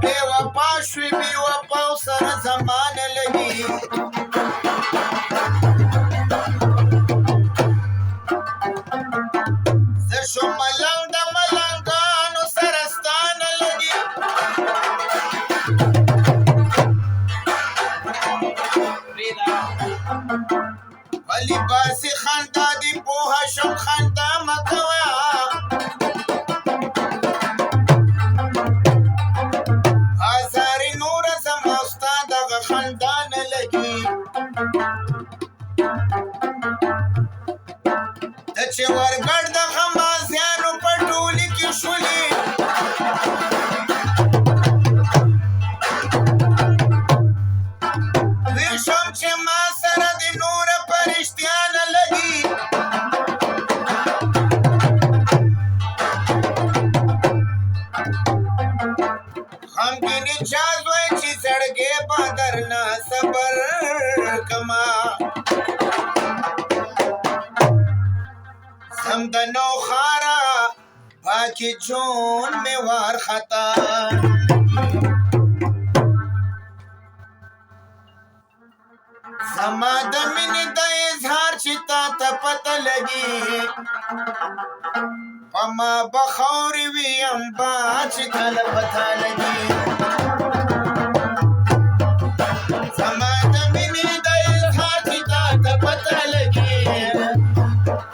बेवफा शुई बेवफा सर जमान लगी जशो मलंग मलंगानो सरस्तान लगी वली बासी खंदा दी पोहा शम खंदा मकवा हजारी नूर जमस्ता दग खंदान लगी दचे वरगड़ द खमासियानो पटोली की शुली विशम चे मासर दी नूर परिश्तियान लगी हम की चाजोई ची सड़के बदर ना सबर कमा समदनो खारा बाकी जोन में वार खता समाद मिनी द इजहार चिता तपत लगी पमा बखौरी वी अंबा चितल पता लगी समाद मिनी द इजहार चिता तपत लगी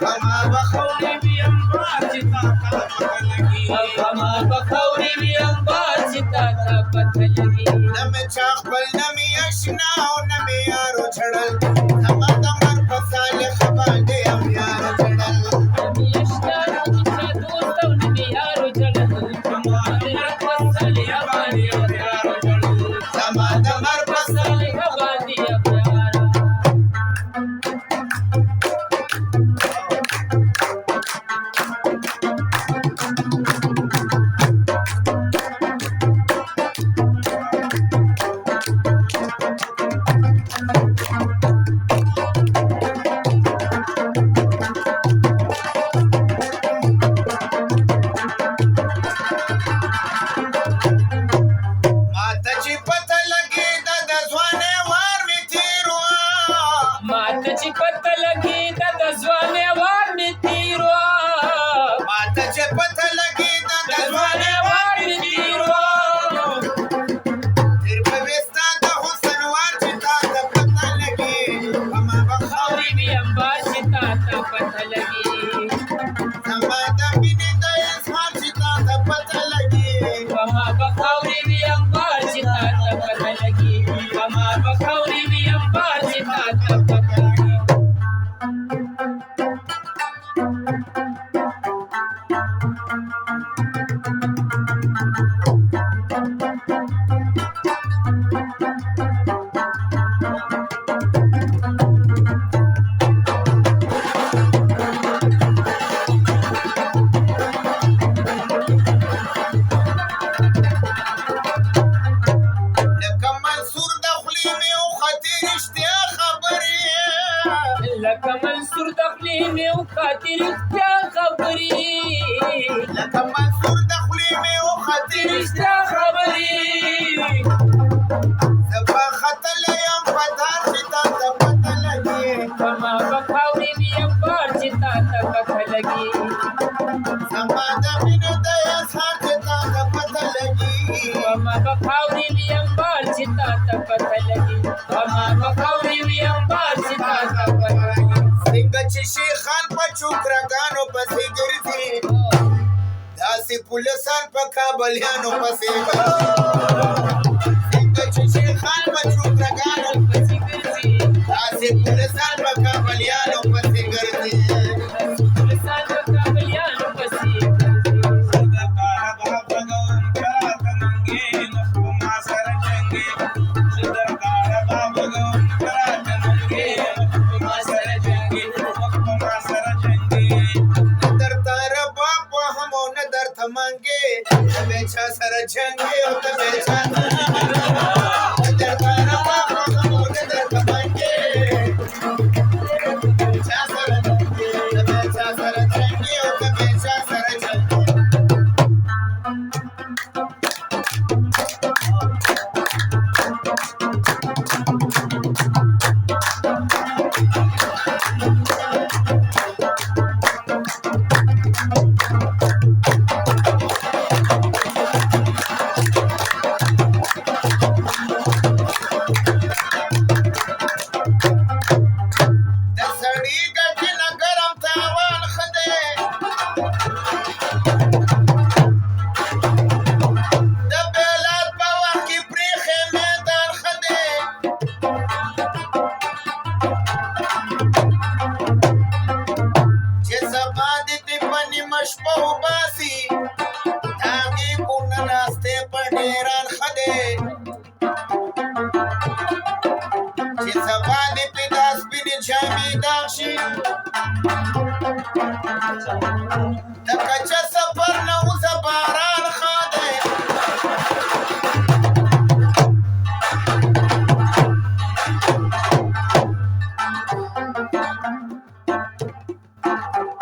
पमा बखौरी वी अंबा चिता तपत लगी पमा बखौरी वी अंबा चिता तपत लगी नम चाखबल नमी अशना नमी यारो छड़ल समाद मर फसाले खबांडे हम यारो छड़ल नमी अशना नमी दोस्त नमी यारो छड़ल समाद मर फसाले खबांडे हम यारो छड़ल समाद मर फसाले खबांडे हम यारो माताची पत लगी दादा स्वाने वार मी थिरवा माताची पत लगी दादा स्वाने वार मी थिरवा माताची पत लगी दादा स्वाने वार मी थिरवा निर्भवेस्ता दा हुसन वार चिता दा पत लगी हमा बखौरी भी अंबा चिता पत लगी समादा बिने दा इजहार चिता दा पत लगी हमा बखौरी भी अंबा चिता पत लगी हमा बखौरी भी अंबा चिता पत लगी لکه منصور دخلی میں او خطیر اشتیا خبری لکه منصور دخلی میں او خاطر کیا خبری لکه منصور دخلی میں او خطیر رشتہ خبری زبا خطل یم پتار چتا تا پتا لگی ہما بخاوری بھی امبار چتا پتہ لگی زما دمین دیا سار چتا تا پتا لگی ہما بخاوری بھی امبار چتا پتہ لگی ہما بخاوری بھی امبار چتا پتہ لگی څنګه چې شیخان په چوکرګانو پسې ګرځي داسې پولیسان په کابلیانو پسې ګرځي څنګه چې شیخان په چوکرګانو پسې ګرځي داسې پولیسان په کابلیانو پسې ګرځي پولیسان په کابلیانو پسې बेचा सर जंगे हो तो बेचा दरबार बाबा मोने दर कमांगे چا سره د بل چا سره جنګي او د بل چا سره جنګي د سړي ګټې نه ګرم تاوان ښه دی د بېلات په وخت کې پرېښی میدان ښه دی چې سبا دې دې په نیمه شپه وباسي د هغې کورنه ناستې په ډېران ښه دی چې سبا دې پې دا سپینې جامې داغ شي د کچه سفر نه وځه باران ښه دی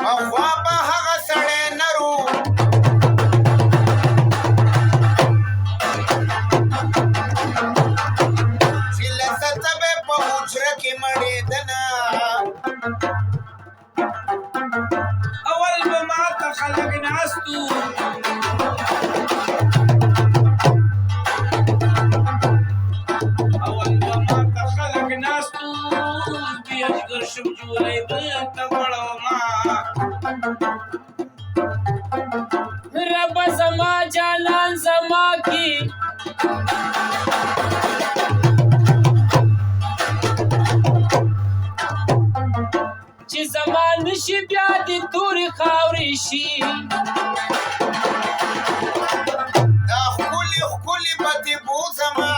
پخوا به هغه سړی نر و چې له سطح به په حجره کې مړېدنه اول به ما ته خلک ناستو بیاجګر شم جوړې بل ته وړوما رب زما جانان زما کی چې زمان شي بیا دې تورې خاورې شي دا ښکلي ښکلي به دې بوځمه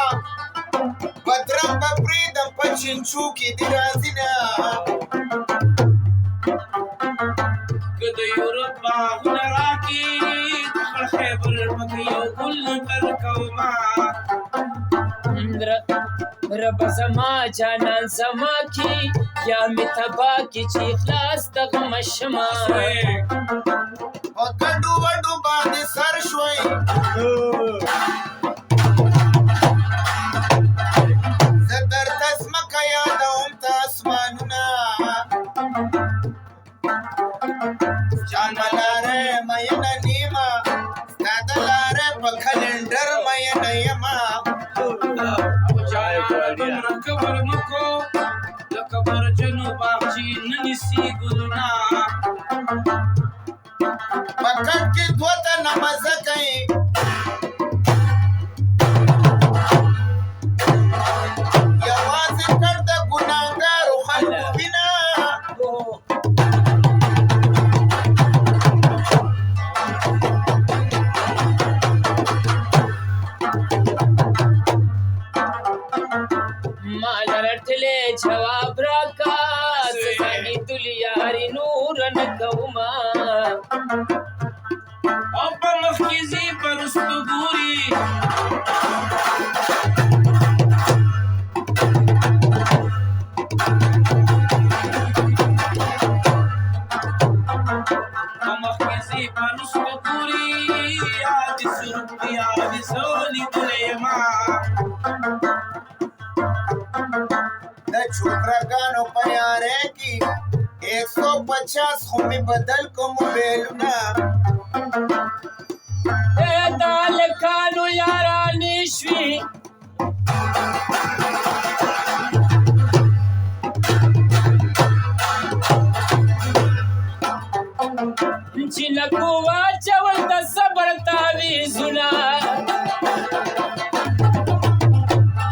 بدرنګ به پرېږدم په چینچو کې دې راځي نه که د یورپ باغونه راکړي د خپل خیبر پکې یو ګل نظر کوما رب زما جانان زما کی یا می تبا کی چې اخلاص د غم شمه په ګډو وډو باندې سر شوی زه درته ځمکه یادوم ته اسمانونه جانه لارې مینه نیمه ستا د لارې په کلنډر مینه یمه کبر مکو د کبر جنو باغچې نه نیسي ګلونه په کټ کې دوه تنه مزه کوي یوازې کټ د ګناهګارو خلکو وینه مال رټلې جواب راکا زاني دلیاري نور نه کوما او په مخکې پرستو ګوري په مخکې پرستو ګوري یاد سر یاد سولې دلېما د چوکراګانو په یارۍ کې 150 خو مې بدل کوم موبایلونه دا لکانو یارانې شوي چې لکو واچول د صبر تعویذونه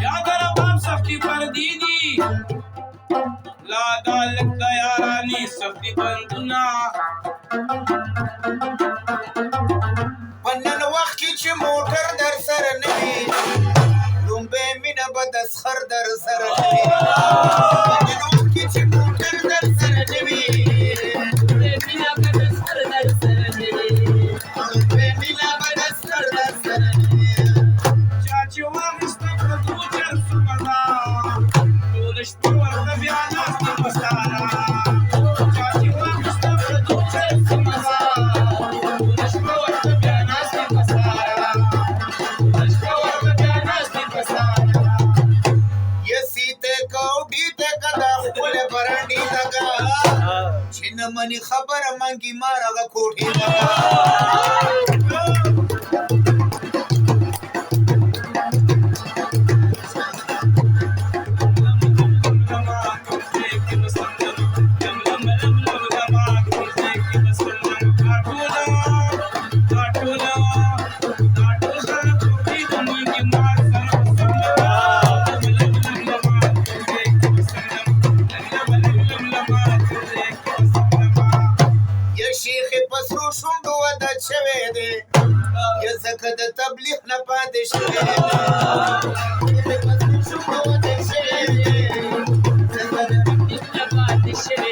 یا د رباب سختي پردي دي لا دا لک د یارانې سختي بندونه په نن وخت کې چې موټر در سره نه وي لومبۍ مینه به د سخر در سره نه وي په نن وخت کې چې موټر در سره نه وي مینه به د سخر در سره نه وي لومبۍ مینه به د سخر در سره نه وي چا چې واخیسته په دوه چرسو مزه ټوله شپه ورته بیا ناست न मनी खबर मंगी मारगा कोठी ये शेख पसरू शुंडो वदा छवे दे ये जकद तबलीग न पादे छवे दे ये पसरू शुंडो वदा छवे दे जकद तबलीग न पादे छवे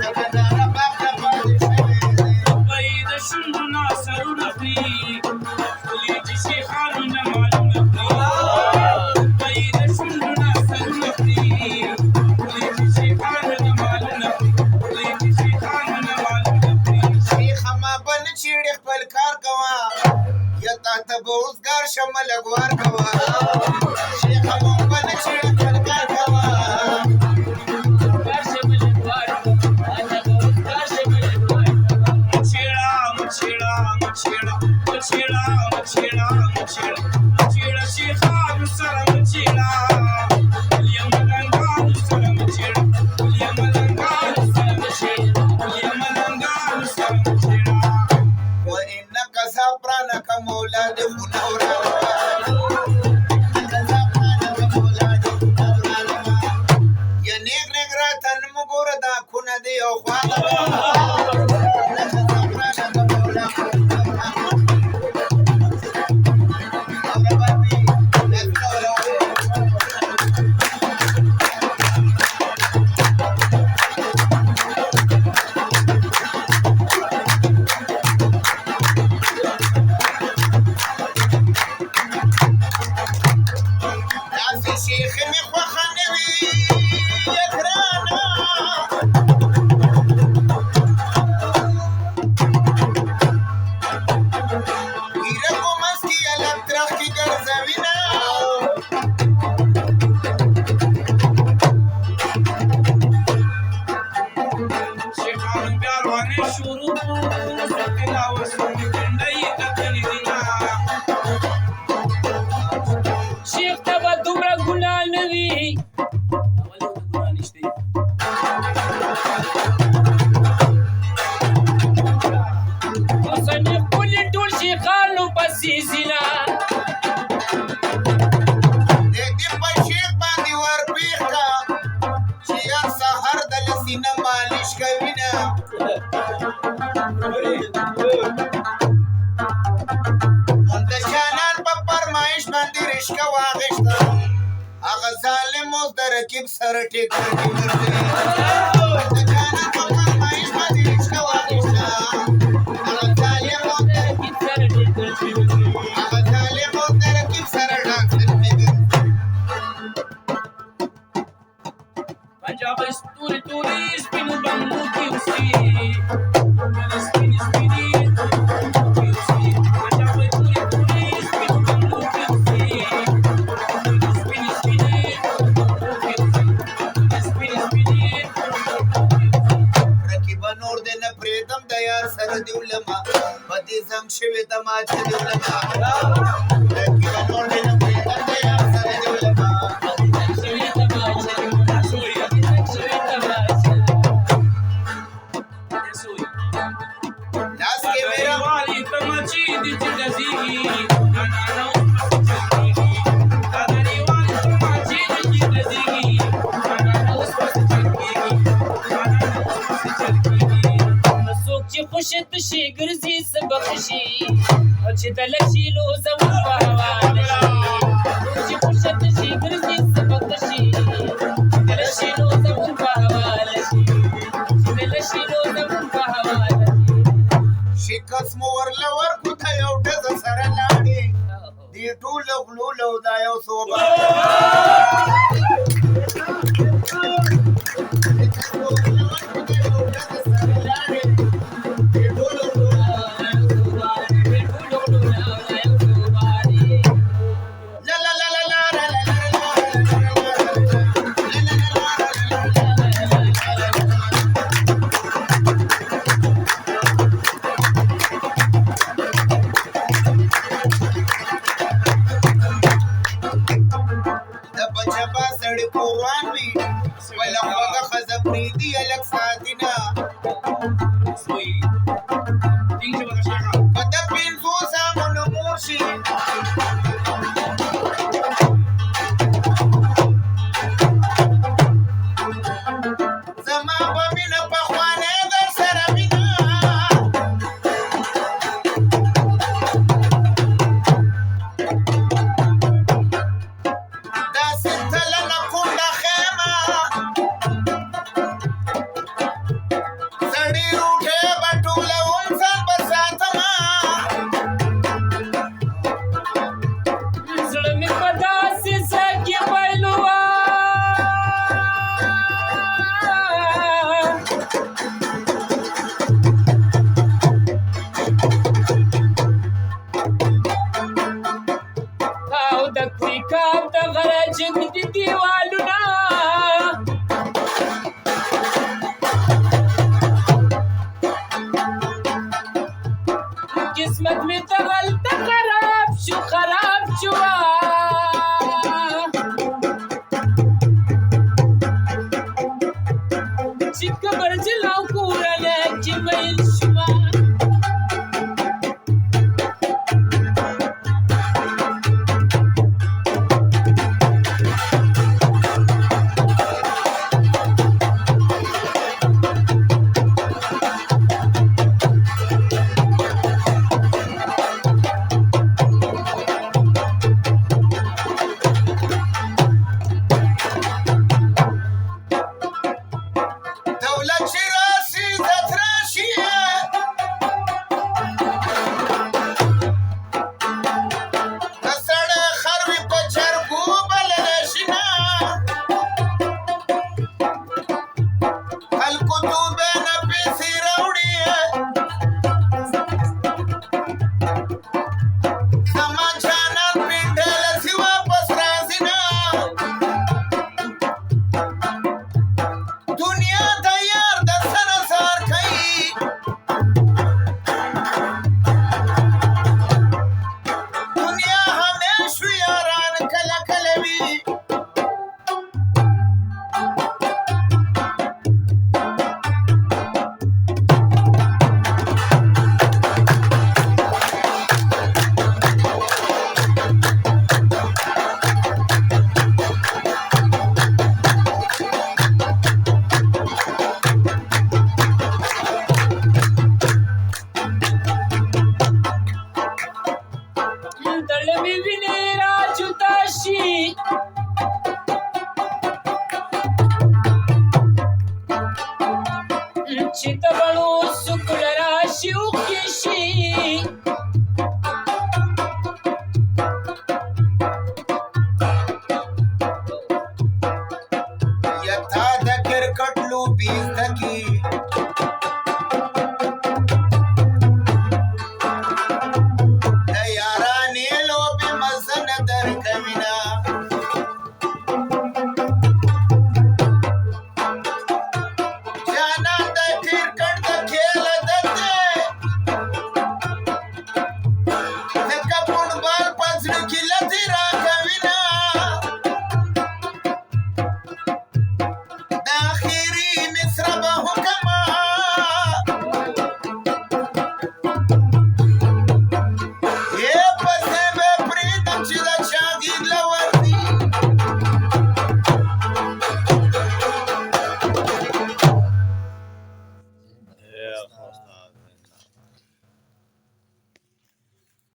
जकद रबाब न पादे छवे दे बैद शुंडो ना सरू नफी कुली जिसे खानु न मालूम नफी बैद शुंडो ना सरू नफी कुली जिसे खानु न मालूम नफी कुली जिसे खानु न मालूम नफी शेख ما बन چیړ خپل کار کوا یا تا ته بوزګار شمل غوار کوا شیخ ما بن چیړ خپل کار کوا شمل غوار کوا تا بوزګار شمل غوار مچیڑا مچیڑا مچیڑا مچیڑا مچیڑا مچیڑا مچیڑا شیخان سر مچیڑا ولیم لنگان سر مچیڑا ولیم لنگان سر مچیڑا ولیم لنگان سر مچیڑا وانك صبرانك مولاد خنورا یا نیک نیک راتن مګور دا خونه دی او خواله شیخ می خوخه نوی یکرانا گیره کو مسکی علم ترخی گرزوینا شیخان پیاروانی شروع سکلا وسونی کنڈائی تکلی دینا شیخ تبا دومره ګناه نه وي مصنف کلي ټول شیخانو پسې ځينا دیکھ په شیخ باندې ور پیخ کا چې هر سحر د لسینه مالش کوي نه منتشانان په فرمایش باندې رشکه واغشته هغه ظالم اوس د رکیب سره ټیک کړي منتشانان په فرمایش باندې رشکه واغشته هغه ظالم اوس د رکیب سره ټیک کړي هغه ظالم اوس د رکیب سره ډاک کړي پنجاب ستوري توري سپینو بنګو کې اوسي سپینې سپینې پنجاب ستوري توري سپینو بنګو کې اوسي سپینې سپینې سپینې سپینې رکیب نور دې نه پریدم د یار سره دیولما پدې زم شوي د ما چې دیولما رکیب نور دې نه پریدم د یار سره دیولما لاس کې میرا والی تمچی دي چې دزيږي انا نو پسچېږي دادري والی تمچی دي چې دزيږي انا نو پسچېږي انا نو پسچېږي څوک چې خوشت شي ګرځي سبق شي او چې دلشي لو زمون په حواله شي څوک چې خوشت شي ګرځي سبق شي دلشي لو زمون په حواله شي دلشي لو زمون په حواله شکس مور لور کو ته یو ډز سره لاړې دی ټول غلو لو دا یو صوبه प्रीती अलग साधिना सोई तीनशे बघा शाखा कदपिन सोसा मन मोर्शी जमा बमिन पखवाने दर सरमिना زړه مې په داسې څه کې بایلوه او د کریکاب د غره جنګ دي دیوالونه قسمت مې دغلته خراب شو خراب شو چې کبر جلاو کورنه چې ویل شوه چې د بڼو سکول راشي اوښکې شي यथा द क्रिकेट लूबी तकी